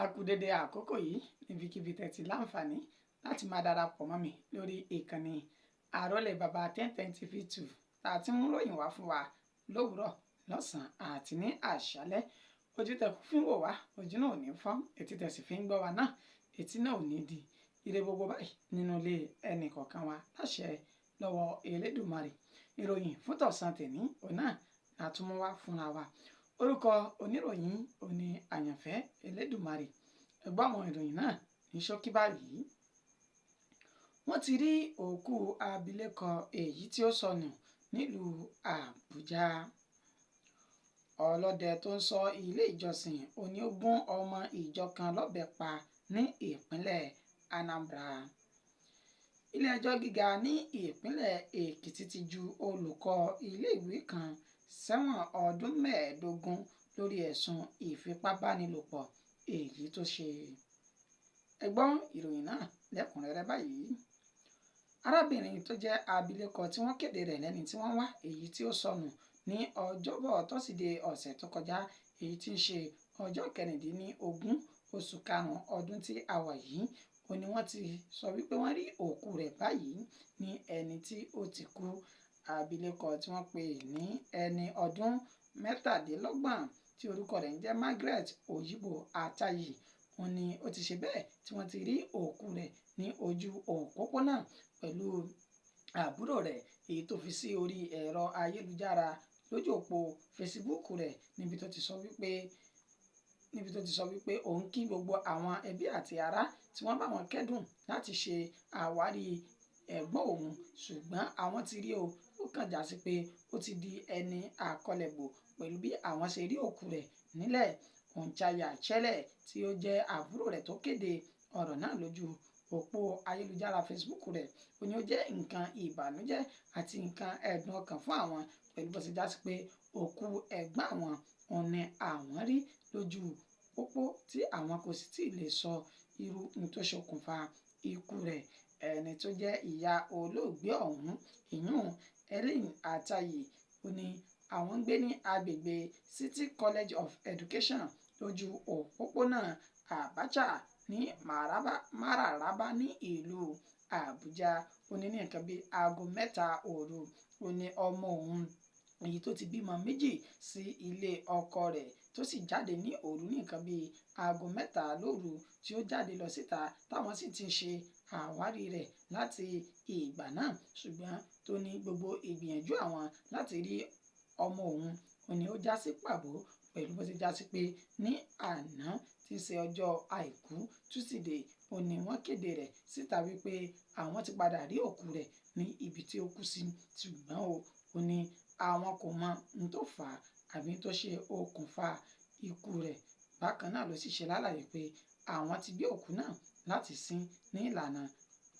A kú dédé àkókò yìí níbikíbi tẹ́tí láǹfààní láti máa darapọ̀ mọ́ mi lórí ìkànnì Àrólé Baba 1010 tá a ti ń ròyìn wá fún wa lówùúrọ̀ lọ́sàn-án àti ní àṣálẹ́. Ojú tẹ̀kú fi ń wò wá, ojú náà ò ní fọ́, etí tẹ̀sí fi ń gbọ́ wa náà, etí náà ò ní di. Ire gbogbo báyìí nínú ilé ẹnì kọ̀ọ̀kan wa láṣẹ lọ́wọ́ Elédùmarè. Ìròyìn fún tọ̀sán tèní òun náà la tún mú wá fúnra wa. Orúkọ oníròyìn òní àyànfẹ́ Elédùmarè. Ẹ gbọ́ àwọn ìròyìn náà ní ṣókí báyìí. Wọ́n ti rí òkú abilékọ èyí tí ó sọnù nílùú Àbújá. Ọlọ́dẹ tó ń ṣọ́ ilé ìjọsìn òní ó gún ọmọ ìjọ kan lọ́bẹ pa ní ìpínlẹ̀ Anambra. Ilé ẹjọ́ gíga ní ìpínlẹ̀ Èkìtì ti ju olùkọ́ iléèwé kan sẹ́wọ̀n ọdún 15 lórí ẹ̀sùn ìfipábánilòpọ̀ èyí tó ṣe. Ẹ gbọ́ ìròyìn náà lẹ́kùnrẹ́rẹ́ báyìí. Arábìnrin tó jẹ́ abilékọ tí wọ́n kéde rẹ̀ lẹ́ni tí wọ́n wá èyí tí ó sọnù ní ọjọ́bọ̀ tọ́sídẹ̀ẹ́ ọ̀sẹ̀ tó kọjá èyí tí ń ṣe ọjọ́ 16 oṣù karùn-ún ọdún tí a wà yìí ó ní wọ́n ti sọ wípé wọ́n rí òkú rẹ̀ báyìí ní ẹni tí ó ti kú. Abilékọ tí wọ́n pè ní ẹni ọdún 27 tí orúkọ rẹ̀ ń jẹ́ Margaret Oyibo Atayi wọ́n ní ó ti ṣe bẹ́ẹ̀ tí wọ́n ti rí òkú rẹ̀ ní ojú òpópónà pẹ̀lú àbúrò rẹ̀ èyí tó fi sí orí ẹ̀rọ ayélujára lójú òpó Facebook rẹ̀ níbi tó ti sọ wípé òun kí gbogbo àwọn ẹbí àti ará tí wọ́n bá wọn kẹ́dùn láti ṣe àwárí ẹ̀gbọ́n òun, ṣùgbọ́n àwọn ti rí ó kàn já sí pé ó ti di ẹni àkọlẹ̀bò pẹ̀lú bí àwọn ṣe rí òkú rẹ̀ nílẹ̀. Onchaya Chelle tí ó jẹ́ àbúrò rẹ̀ tó kéde ọ̀rọ̀ náà lójú òpó ayélujára Facebook rẹ̀ ó ní ó jẹ́ nǹkan ìbànújẹ́ àti nǹkan ẹ̀dùn ọkàn fún àwọn pẹ̀lú bó ṣe já sí pé òkú ẹ̀gbọ́n àwọn òun ni àwọn rí lójú pópó tí àwọn kò sì tí ì lè sọ irú ohun tó ṣokùnfà ikú rẹ̀. Ẹni tó jẹ́ ìyá olóògbé ọ̀hún ìyún Helen Atayi ó ní àwọn ń gbé ní agbègbè City College of Education lójú òpópónà Abacha ní Mararaba ní ìlú Àbújá. Ó ní ní nǹkan bíi aago 3 òru ó ní ọmọ òun èyí tó ti bímọ 2 sí ilé ọkọ rẹ̀ tó sì jáde ní òru ní nǹkan bíi aago 3 lóru tí ó jáde lọ síta táwọn sì ti ń ṣe àwárí rẹ̀ láti ìgbà náà, ṣùgbọ́n tó ní gbogbo ìgbìyànjú àwọn láti rí ọmọ òun ó ní ó já sí pàbó pẹ̀lú bó ṣe já sí pé ní àná tí í ṣe ọjọ́ àìkú túsídẹ̀ẹ́ ó ní wọ́n kéde rẹ̀ síta wípé àwọn ti padà rí òkú rẹ̀ ní ibi tí ó kú sí, ṣùgbọ́n ó ní àwọn kò mọ ohun tó fà á àbí tó ṣe okùnfà ikú rẹ̀. Bákan náà ló sì ṣe lálàyé pé àwọn ti gbé òkú náà láti sin ní ìlànà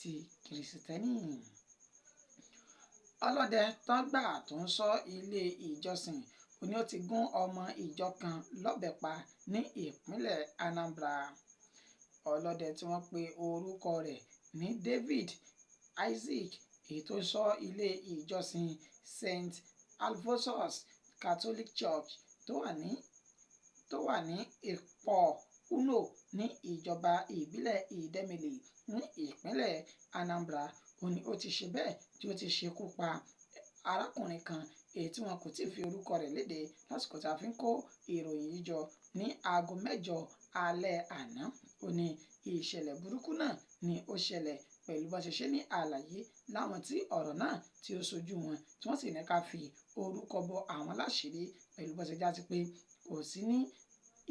ti Kìrìsìtẹ́nì. Ọlọ́dẹ tó gbà tó ń ṣọ́ ilé ìjọsìn ó ní ó ti gún ọmọ ìjọ kan lọ́bẹ pa ní ìpínlẹ̀ Anambra. Ọlọ́dẹ tí wọ́n pe orúkọ rẹ̀ ní David Isaac èyí tó ṣọ́ ilé ìjọsìn St. Alphonsus Catholic Church tó wà ní Ìpọ̀ Uno ní ìjọba ìbílẹ̀ Idemili ní ìpínlẹ̀ Anambra ó ní ó ti ṣe bẹ́ẹ̀ tí ó ti ṣekú pa arákùnrin kan èyí tí wọn kò tí ì fi orúkọ rẹ̀ léde lásìkò tí a fi ń kó ìròyìn yìí jọ ní aago 8 alẹ́ àná. Ó ní ìṣẹ̀lẹ̀ burúkú náà ni ó ṣẹlẹ̀ pẹ̀lú bó ṣe ṣe ní àlàyé láwọn tí ọ̀rọ̀ náà tí ó ṣojú wọn tí wọ́n sì ní ká fi orúkọ bọ àwọn láṣìírí pẹ̀lú bó ṣe já sí pé kò sí ní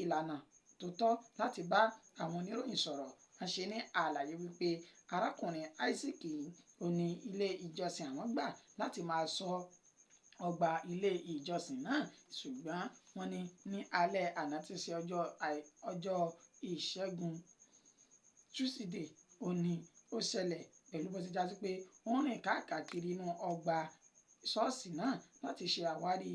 ìlànà tó tọ́ láti bá àwọn oníròyìn sọ̀rọ̀. Wọ́n ṣe ní àlàyé wípé arákùnrin Isaac ó ní ilé ìjọsìn àwọn gbà láti máa ṣọ́ ọgbà ilé ìjọsìn náà, ṣùgbọ́n wọ́n ní alẹ́ àná tí í ṣe ọjọ́ ìṣẹ́gun túsídẹ̀ẹ́ ó ní ó ṣẹlẹ̀ pẹ̀lú bó ṣe já sí pé wọ́n rìn káàkiri inú ọgbà ṣọ́ọ̀ṣì náà láti ṣe àwárí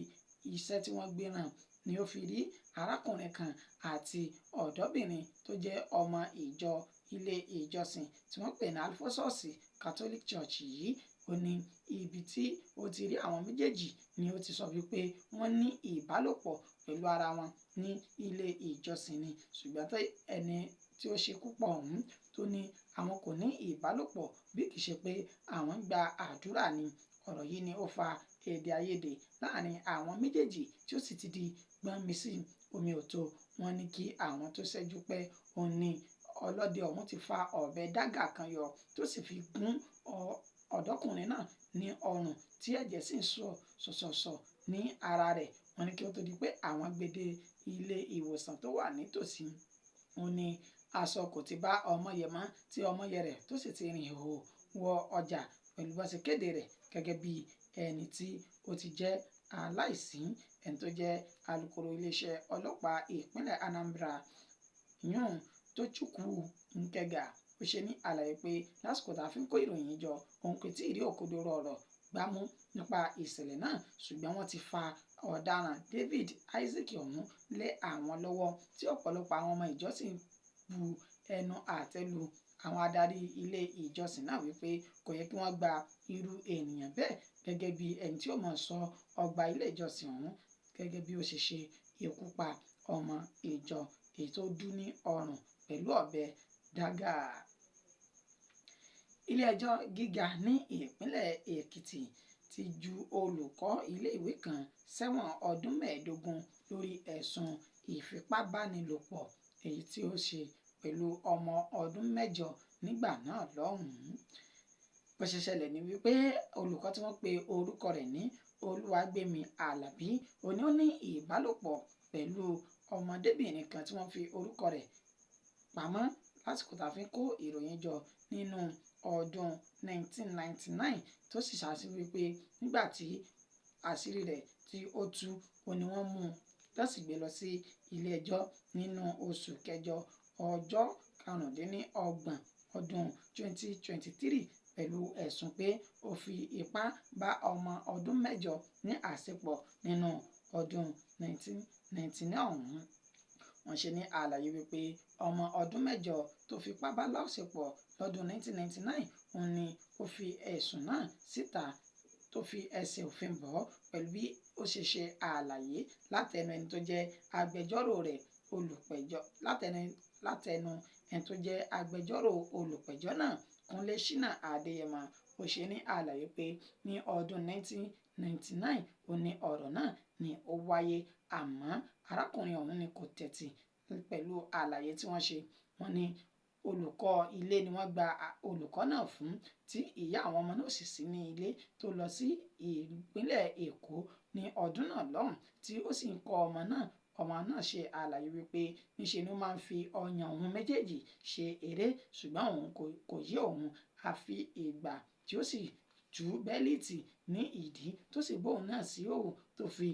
iṣẹ́ tí wọ́n gbé ràn ni ó fi rí arákùnrin kan àti ọ̀dọ́bìnrin tó jẹ́ ọmọ ìjọ ilé ìjọsìn tí wọ́n pè ní Alphonsus Catholic Church yìí ó ní ibi tí ó ti rí àwọn méjèèjì ni ó ti sọ wípé wọ́n ní ìbálòpọ̀ pẹ̀lú ara wọn ní ilé ìjọsìn ni, ṣùgbọ́n tó ẹni tí ó ṣekú pa ọ̀hún tó ní àwọn kò ní ìbálòpọ̀ bí kì í ṣe pé àwọn ń gba àdúrà ni. Ọ̀rọ̀ yìí ni ó fa èdè àìyedè láàrin àwọn méjèèjì tí ó sì ti di gbọ́nmi sí omi ò tó. Wọ́n ní kí àwọn tó ṣẹ́jú pé òun ni ọlọ́dẹ ọ̀hún ti fa ọ̀bẹ dágà kan yọ tó sì fi gún ọ̀dọ́kùnrin náà ní ọrùn tí ẹ̀jẹ̀ sì ń sọ̀sọ̀sọ̀ ní ara rẹ̀. Wọ́n ní kí ó tó di pé àwọn gbé dé ilé ìwòsàn tó wà nítòsí, òun ni aṣọ kò ti bá ọmọyẹ mọ́ tí ọmọyẹ rẹ̀ tó sì ti rìn ìhòhò wọ ọjà pẹ̀lú bó ṣe kéde rẹ̀ gẹ́gẹ́ bí ẹni tí ó ti jẹ́ aláìsí. Ẹni tó jẹ́ alukoro iléeṣẹ́ ọlọ́pàá ìpínlẹ̀ Anambra yún Tochukwu Nkega ó ṣe ní àlàyé pé lásìkò tá a fi ń kó ìròyìn jọ òun kò tí ì rí òkodoro ọ̀rọ̀ gbámú nípa ìṣẹ̀lẹ̀ náà, ṣùgbọ́n wọ́n ti fa ọ̀daràn David Isaac ọ̀hún lé àwọn lọ́wọ́ tí ọ̀pọ̀lọpọ̀ àwọn ọmọ ìjọ sì ń bu ẹnu àtẹ́ lu àwọn adarí ilé ìjọsìn náà wípé kò yẹ kí wọ́n gba irú ènìyàn bẹ́ẹ̀ gẹ́gẹ́ bí ẹni tí ó máa sọ ọgbà ilé ìjọsìn ọ̀hún gẹ́gẹ́ bí ó ṣe ṣe ikú pa ọmọ ìjọ èyí tó dú ní ọrùn pẹ̀lú ọ̀bẹ dágà. Ilé ẹjọ́ gíga ní ìpínlẹ̀ Èkìtì ti ju olùkọ́ iléèwé kan sẹ́wọ̀n ọdún 15 lórí ẹ̀sùn ìfipábánilòpọ̀ èyí tí ó ṣe pẹ̀lú ọmọ ọdún 8 nígbà náà lọ́hùn-ún. Bó ṣe ṣẹlẹ̀ ni wípé olùkọ́ tí wọ́n pe orúkọ rẹ̀ ní Olúwàgbémi Àlàbí òní ó ní ìbálòpọ̀ pẹ̀lú ọmọdébìnrin kan tí wọ́n fi orúkọ rẹ̀ pamọ́ lásìkò tá a fi ń kó ìròyìn jọ nínú ọdún 1999 tó sì ṣàṣì wípé nígbà tí àṣírí rẹ̀ tí ó tú òní wọ́n mú un tó sì gbé lọ sí ilé ẹjọ́ nínú oṣù kẹjọ ọjọ́ 25 ọdún 2023 pẹ̀lú ẹ̀sùn pé ó fi ipá bá ọmọ ọdún 8 ní àṣepọ̀ nínú ọdún 1999 ọ̀hún. Wọ́n ṣe ní àlàyé wípé ọmọ ọdún 8 tó fipá bá láṣepọ̀ lọ́dún 1999 òun ni ó fi ẹ̀sùn náà síta tó fi ẹsẹ̀ òfin bọ̀ pẹ̀lú bí ó ṣe ṣe àlàyé látẹnu ẹni tó jẹ́ agbẹjọ́rò rẹ̀ olùpẹ̀jọ́ látẹnu ẹni tó jẹ́ agbẹjọ́rò olùpẹ̀jọ́ náà Kúnlé Ṣínà Adéyẹmọ. Ó ṣe ní àlàyé pé ní ọdún 1999 òun ni ọ̀rọ̀ náà ni ó wáyé, àmọ́ arákùnrin ọ̀hún ni kò tẹ́tí pẹ̀lú àlàyé tí wọ́n ṣe. Wọ́n ní olùkọ́ ilé ni wọ́n gba olùkọ́ náà fún tí ìyá àwọn ọmọ náà sì sí ní ilé tó lọ sí ìpínlẹ̀ Èkó ní ọdún náà lọ́hùn tí ó sì ń kọ́ ọmọ náà. Ọmọ náà ṣe àlàyé wípé níṣe ni ó máa ń fi ọyàn òun méjèèjì ṣe eré ṣùgbọ́n òun kò yé òun àfi ìgbà tí ó sì tú bẹ́líìtì ní ìdí tó sì bóun náà sí òun tó fi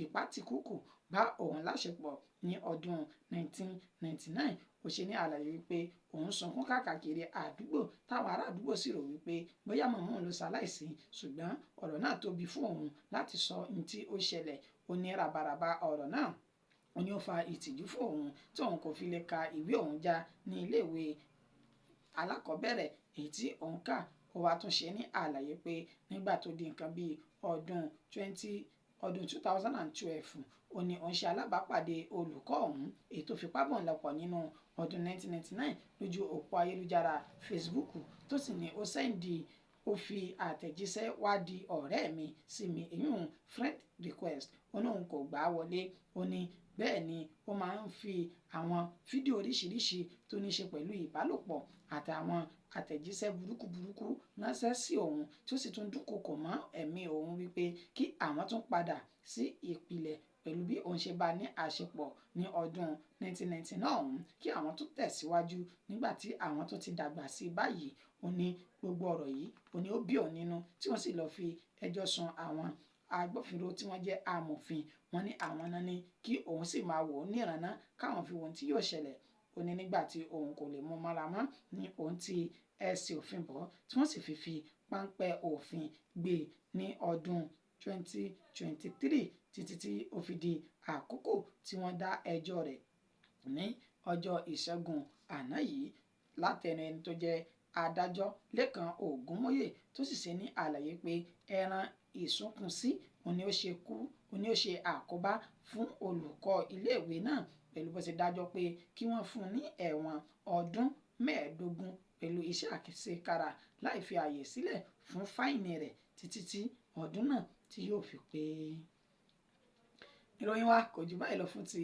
ìpátìkúùkù bá òun láṣepọ̀ ní ọdún 1999. Ó ṣe ní àlàyé wípé òun sunkún káàkiri àdúgbò táwọn ará àdúgbò sì rò wípé bóyá màmá òun ló ṣaláìsí, ṣùgbọ́n ọ̀rọ̀ náà tóbi fún òun láti sọ ohun tí ó ṣẹlẹ̀. Ó ní ràbàràbà ọ̀rọ̀ náà ó ní ó fa ìtìjú fún òun tí òun kò fi lè ka ìwé òun já ní iléèwé alákọ̀ọ́bẹ̀rẹ̀ èyí tí òun kà. Ó wá tún ṣe ní àlàyé pé nígbà tó di nǹkan bíi ọdún 2012 ó ní òun ṣe alábàápàdé olùkọ́ ọ̀hún èyí tó fipá bá òun lòpọ̀ nínú ọdún 1999 lójú òpó ayélujára Facebook tó sì ní ó fi àtẹ̀jíṣẹ́ wá di ọ̀rẹ́ mi sí mi ìyún friend request. Ó ní òun kò gbà á wọlé. Ó ní bẹ́ẹ̀ ni ó máa ń fi àwọn fídíò oríṣiríṣi tó ní ṣe pẹ̀lú ìbálòpọ̀ àtàwọn àtẹ̀jíṣẹ́ burúkú ránṣẹ́ sí òun tí ó sì tún dúnkokò mọ́ ẹ̀mí òun wípé kí àwọn tún padà sí ìpìlẹ̀ pẹ̀lú bí òun ṣe bá ní àṣepọ̀ ní ọdún 1999 ọ̀hún kí àwọn tún tẹ̀síwájú nígbà tí àwọn tó ti dàgbà sí báyìí. Ó ní gbogbo ọ̀rọ̀ yìí ó ní ó bí òun nínú tí wọ́n sì lọ fi ẹjọ́ sun àwọn agbófinró tí wọ́n jẹ́ amòfin. Wọ́n ní àwọn náà ní kí òun sì máa wò ó níranná káwọn fi wo ohun tí yóò ṣẹlẹ̀. Ó ní nígbà tí òun kò lè mú mọ́ra mọ́ ní òun ti ẹsẹ̀ òfin bọ̀ tí wọ́n sì fi páńpẹ́ òfin gbé ní ọdún 2023 títí tí ó fi di àkókò tí wọ́n dá ẹjọ́ rẹ̀ ní ọjọ́ ìṣẹ́gun àná yìí látẹnu ẹni tó jẹ́ adájọ́ Lékan Ògúnmóyè tó sì ṣe ní àlàyé pé ẹran ìsúnkúnsí òun ni ó ṣe kú òní ó ṣe àkóbá fún olùkọ́ iléèwé náà pẹ̀lú bó ṣe dájọ́ pé kí wọ́n fún un ní ẹ̀wọ̀n ọdún 15 pẹ̀lú iṣẹ́ àṣekára láì fi àyè sílẹ̀ fún fáìnì rẹ̀ títí tí ọdún náà tí yóò fi pé. Ìròyìn wa kò jù báyìí lọ fún ti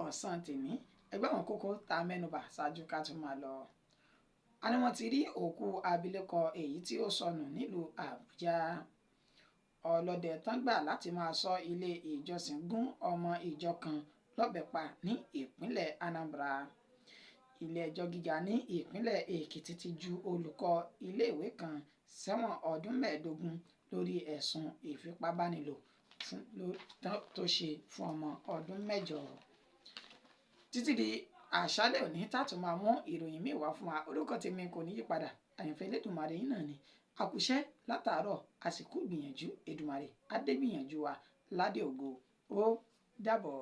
ọ̀sán tèmi. Ẹgbẹ́ àwọn kókó tá a mẹ́nubà ṣáájú ká tún máa lọ. A ní wọ́n ti rí òkú abilékọ èyí tí ó sọnù nílùú Àbújá. Ọlọ́dẹ tán gbà láti máa ṣọ́ ilé ìjọsìn gún ọmọ ìjọ kan lọ́bẹ pa ní ìpínlẹ̀ Anambra. Ilé ẹjọ́ gíga ní ìpínlẹ̀ Èkìtì ti ju olùkọ́ iléèwé kan sẹ́wọ̀n ọdún 15 lórí ẹ̀sùn ìfipábánilò tó ṣe fún ọmọ ọdún 8. Títí di àṣálẹ́ òní tààtù máa mú ìròyìn míì wá fún wa. Orúkọ tèmi kò ní yípadà, àyànfẹ́ Elédùmarè yín náà ni. Àkùṣẹ́ látàárọ̀ àsìkò gbìyànjú Èdùmarè adébíyànjú wa ládé ògo ó dàbọ̀.